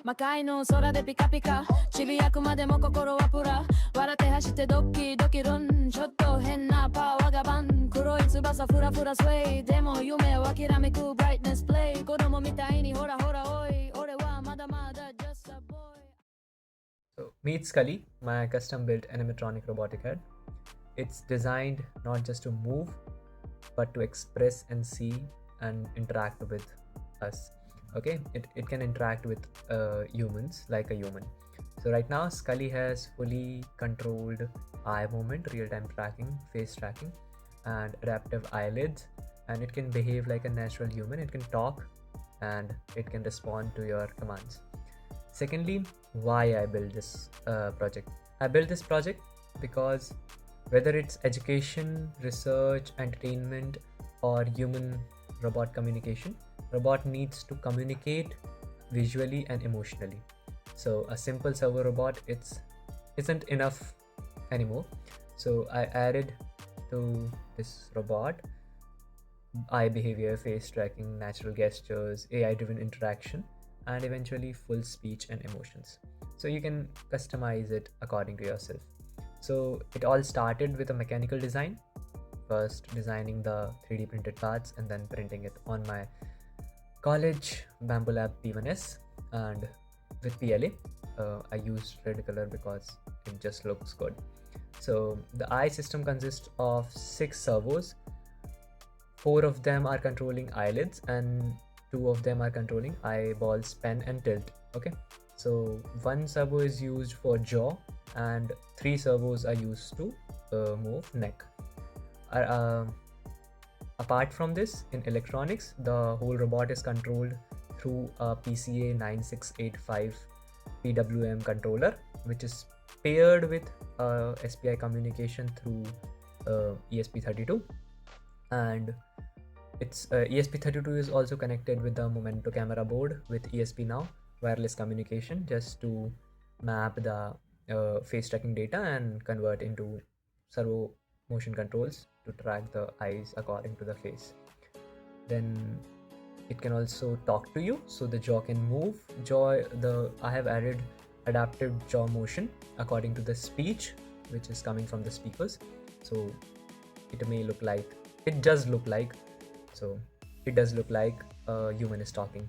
魔界の空でピカピカちびやくまでも心はプラ笑って走ってドキドキルンちょっと変なパワーがバン黒い翼フラフラスウェイでも夢を諦めくブライトネスプレイ子供みたいにほらほらおい俺はまだまだ just a boy So meet Skully, my custom-built animatronic robotic head. It's designed not just to move, but to express and see and interact with us. Okay, it can interact with humans like a human. So right now, Skully has fully controlled eye movement, real-time tracking, face tracking, and adaptive eyelids, and it can behave like a natural human. It can talk, and it can respond to your commands. Secondly, why I built this project. I built this project because whether it's education, research, entertainment, or human robot communication, robot needs to communicate visually and emotionally. So a simple servo robot isn't enough anymore. So I added to this robot eye behavior, face tracking, natural gestures, AI driven interaction, and eventually full speech and emotions. So you can customize it according to yourself. So it all started with a mechanical design, first designing the 3D printed parts and then printing it on my college Bamboo Lab P1S, and with PLA I used red color because it just looks good. So the eye system consists of 6 servos. 4 of them are controlling eyelids and 2 of them are controlling eyeballs, pen and tilt. Okay, so 1 servo is used for jaw and 3 servos are used to move neck. Apart from this, in electronics, the whole robot is controlled through a PCA 9685 PWM controller, which is paired with SPI communication through ESP32, and its ESP32 is also connected with the Momento camera board with ESP Now wireless communication, just to map the face tracking data and convert into servo motion controls to track the eyes according to the face. Then it can also talk to you, so the jaw can move. I have added adaptive jaw motion according to the speech which is coming from the speakers. So it does look like a human is talking.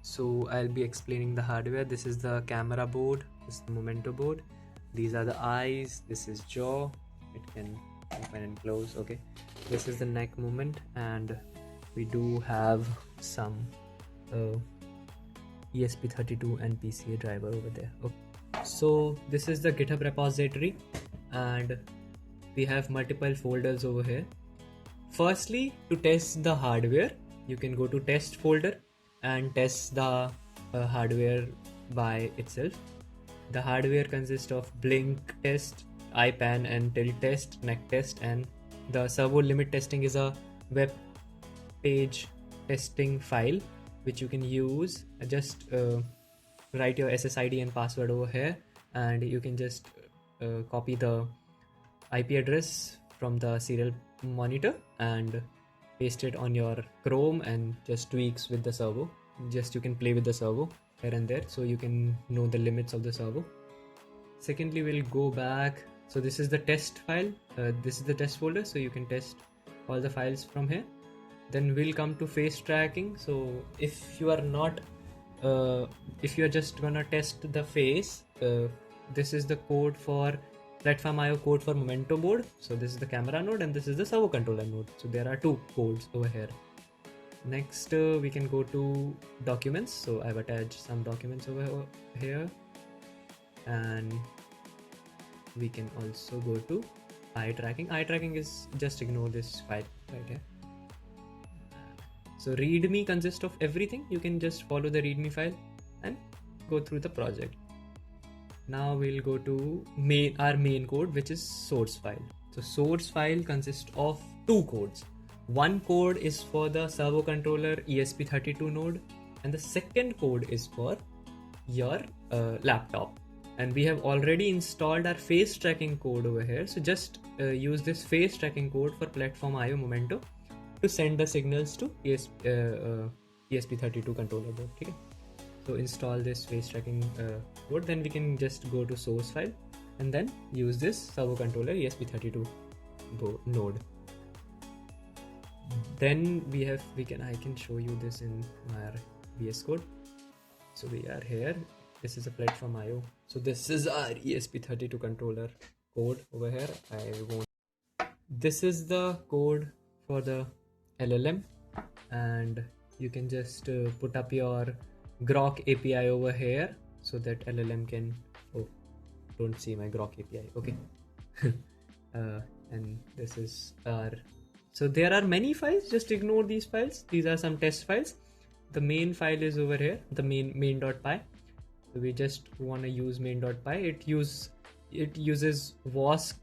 So I'll be explaining the hardware. This is the camera board, this is the Momento board, these are the eyes, this is jaw, it can open and close. Okay, this is the neck movement, and we do have some ESP32 and PCA driver over there. Okay. So this is the GitHub repository, and we have multiple folders over here. Firstly, to test the hardware, you can go to test folder and test the hardware by itself. The hardware consists of blink test, eye pan and tilt test, neck test, and the servo limit testing is a web page testing file which you can use. Just write your SSID and password over here, and you can just copy the IP address from the serial monitor and paste it on your Chrome and just tweaks with the servo. Just you can play with the servo here and there, so you can know the limits of the servo. Secondly, we'll go back. So this is the test file. This is the test folder, so you can test all the files from here. Then we'll come to face tracking. So if you are not if you are just gonna test the face, this is the code for platform IO code for Momento board. So this is the camera node and this is the servo controller node. So there are 2 codes over here. Next we can go to documents. So I've attached some documents over here, and we can also go to eye tracking. Eye tracking is just ignore this file right here. So readme consists of everything. You can just follow the readme file and go through the project. Now we'll go to our main code, which is source file. So source file consists of 2 codes. One code is for the servo controller ESP32 node, and the second code is for your laptop. And we have already installed our face tracking code over here. So just use this face tracking code for platform IO Momento to send the signals to ESP32 controller board. Okay, so install this face tracking board, then we can just go to source file and then use this servo controller ESP32 node. Then I can show you this in our VS Code. So we are here. This is a platform IO. So this is our ESP32 controller code over here. This is the code for the LLM, and you can just put up your Grok API over here so that LLM can. Oh, don't see my Grok API. Okay. And this is our. So there are many files. Just ignore these files. These are some test files. The main file is over here, the main.py. So we just want to use main.py. It uses WASC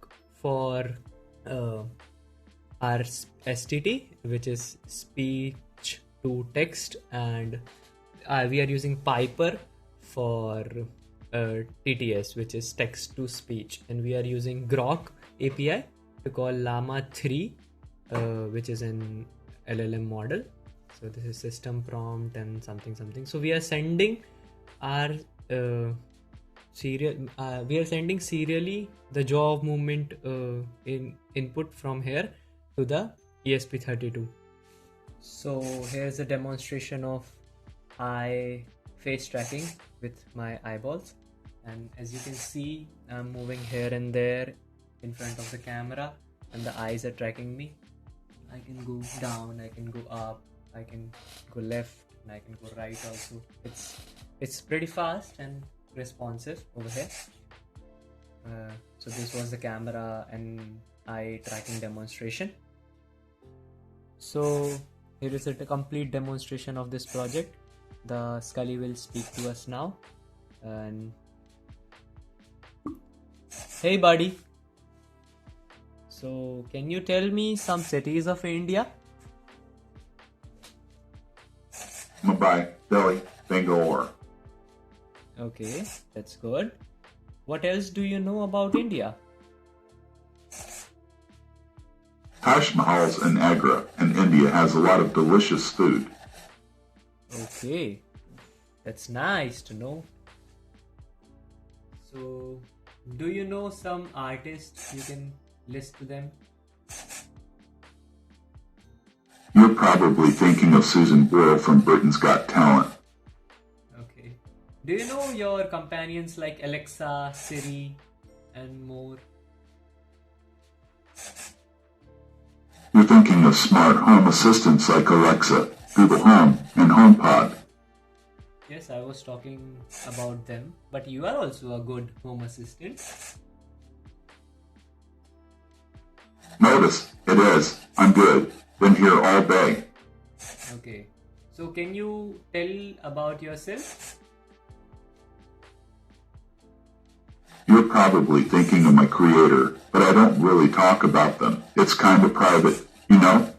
for our STT, which is speech to text, and we are using Piper for TTS, which is text to speech, and we are using Grok API to call Llama 3, which is an LLM model. So this is system prompt and something. So we are sending our serially the jaw of movement input from here to the ESP32. So here's a demonstration of eye face tracking with my eyeballs, and as you can see, I'm moving here and there in front of the camera and the eyes are tracking me. I can go down, I can go up, I can go left, and I can go right also. It's pretty fast and responsive over here. So this was the camera and eye tracking demonstration. So here is a complete demonstration of this project. The Skully will speak to us now. And hey buddy, so can you tell me some cities of India? Mumbai, Delhi, Bangalore. Okay, that's good. What else do you know about India? Taj Mahal's in Agra, and India has a lot of delicious food. Okay, that's nice to know. So, do you know some artists? You can list to them. You're probably thinking of Susan Boyle from Britain's Got Talent. Okay. Do you know your companions like Alexa, Siri, and more? You're thinking of smart home assistants like Alexa, Google Home, and HomePod. Yes, I was talking about them, but you are also a good home assistant. Notice, it is. I'm good. Been here all day. Okay. So can you tell about yourself? You're probably thinking of my creator, but I don't really talk about them. It's kind of private, you know?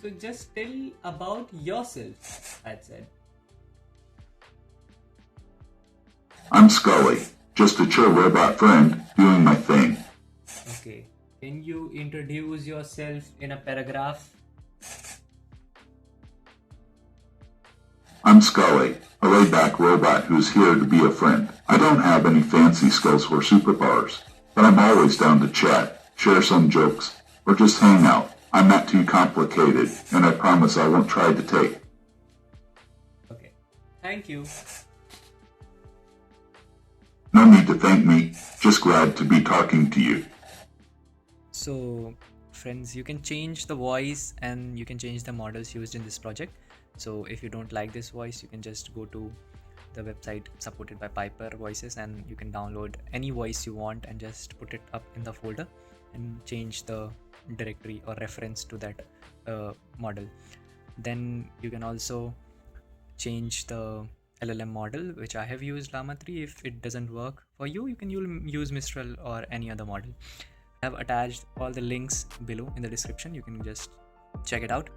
So just tell about yourself, I said. I'm Skully, just a chill robot friend doing my thing. Okay. Can you introduce yourself in a paragraph? I'm Skully, a laid-back robot who's here to be a friend. I don't have any fancy skills or superpowers, but I'm always down to chat, share some jokes, or just hang out. I'm not too complicated, and I promise I won't try to take. Okay. Thank you. No need to thank me, just glad to be talking to you. So friends, you can change the voice and you can change the models used in this project. So if you don't like this voice, you can just go to the website supported by Piper Voices and you can download any voice you want and just put it up in the folder and change the directory or reference to that model. Then you can also change the LLM model, which I have used Llama 3. If it doesn't work for you, you can use Mistral or any other model. I have attached all the links below in the description. You can just check it out.